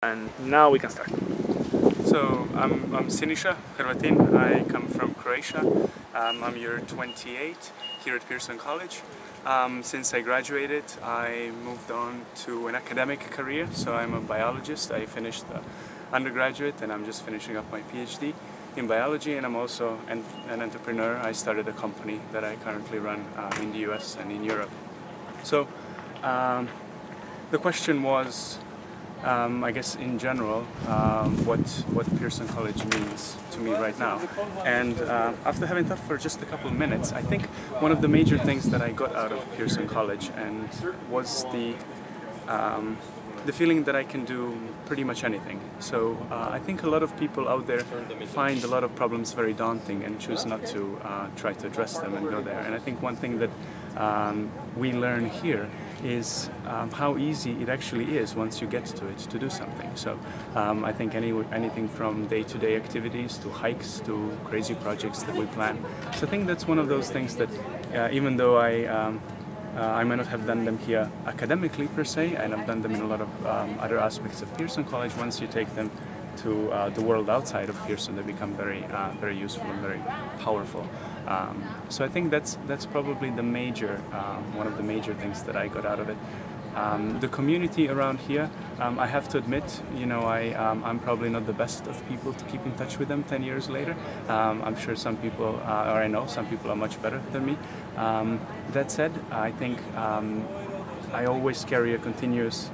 And now we can start. So I'm Siniša Hrvatin. I come from Croatia. I'm year 28 here at Pearson College. Since I graduated, I moved on to an academic career. So I'm a biologist. I finished the undergraduate and I'm just finishing up my PhD in biology, and I'm also an entrepreneur. I started a company that I currently run in the US and in Europe. So the question was, I guess in general, what Pearson College means to me right now. And after having thought for just a couple of minutes, I think one of the major things that I got out of Pearson College and was the feeling that I can do pretty much anything. So I think a lot of people out there find a lot of problems very daunting and choose not to try to address them and go there. And I think one thing that we learn here is how easy it actually is once you get to it to do something. So I think anything from day-to-day activities to hikes to crazy projects that we plan. So I think that's one of those things that even though I might not have done them here academically per se, and I've done them in a lot of other aspects of Pearson College. Once you take them to the world outside of Pearson, they become very useful and very powerful. So I think that's probably the major, one of the major things that I got out of it. The community around here, I have to admit, you know, I'm probably not the best of people to keep in touch with them 10 years later. I'm sure some people, or I know some people are much better than me. That said, I think I always carry a continuous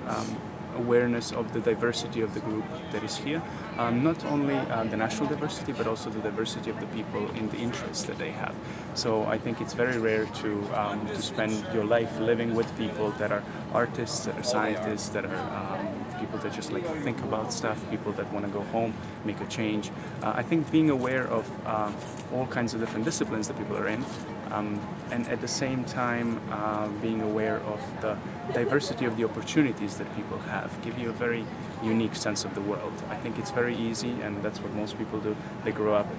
awareness of the diversity of the group that is here. Not only the national diversity, but also the diversity of the people in the interests that they have. So I think it's very rare to spend your life living with people that are artists, that are scientists, that are people that just like think about stuff, people that want to go home, make a change. I think being aware of all kinds of different disciplines that people are in, and at the same time being aware of the diversity of the opportunities that people have, give you a very unique sense of the world. I think it's very easy, and that's what most people do. They grow up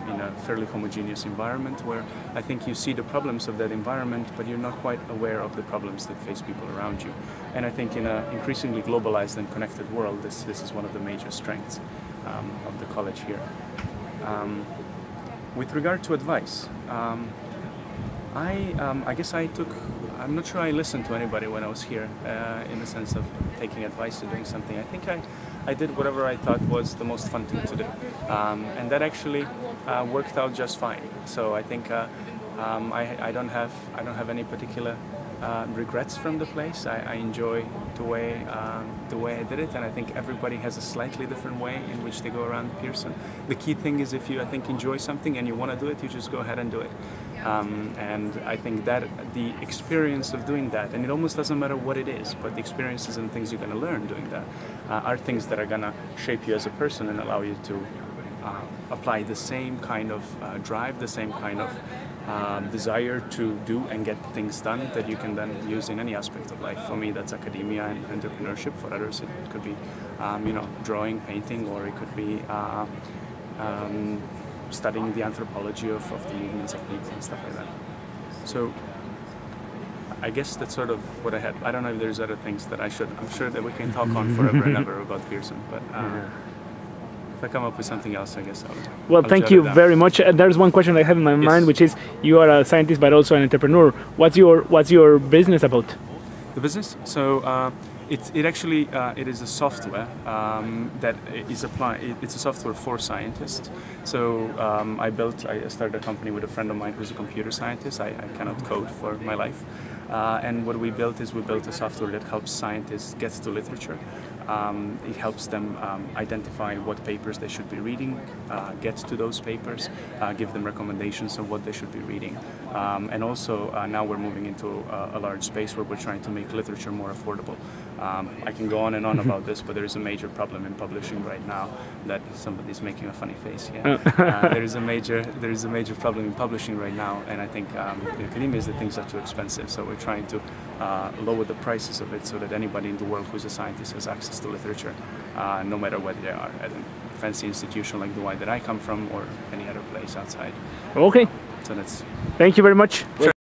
in a fairly homogeneous environment where I think you see the problems of that environment, but you're not quite aware of the problems that face people around you. And I think in an increasingly globalized and connected world, this is one of the major strengths of the college here. With regard to advice, I guess I'm not sure I listened to anybody when I was here in the sense of taking advice or doing something. I think I did whatever I thought was the most fun thing to do, and that actually worked out just fine. So I think I don't have any particular regrets from the place. I enjoy the way I did it, and I think everybody has a slightly different way in which they go around Pearson. The key thing is if you, I think, enjoy something and you want to do it, you just go ahead and do it. And I think that the experience of doing that, and it almost doesn't matter what it is, but the experiences and things you're going to learn doing that are things that are going to shape you as a person and allow you to apply the same kind of drive, the same kind of desire to do and get things done that you can then use in any aspect of life. For me, that's academia and entrepreneurship. For others, it could be, you know, drawing, painting, or it could be studying the anthropology of the movements of people and stuff like that. So I guess that's sort of what I had. I don't know if there's other things that I'm sure that we can talk on forever and ever about Pearson, but if I come up with something else, I guess I'll thank you very much. There's one question I have in my mind, which is, you are a scientist but also an entrepreneur. What's your business about? The business? So it actually it is a software that is applied. It's a software for scientists. So I started a company with a friend of mine who's a computer scientist. I cannot code for my life. And what we built a software that helps scientists get to literature. It helps them identify what papers they should be reading, get to those papers, give them recommendations on what they should be reading. And also now we're moving into a large space where we're trying to make literature more affordable. I can go on and on about this, but there is a major problem in publishing right now. That somebody's making a funny face. Yeah, there is a major problem in publishing right now, and I think in academia is that things are too expensive. So we're trying to lower the prices of it so that anybody in the world who's a scientist has access to literature, no matter where they are, at a fancy institution like the one that I come from or any other place outside. Okay. So that's. Thank you very much. Sure.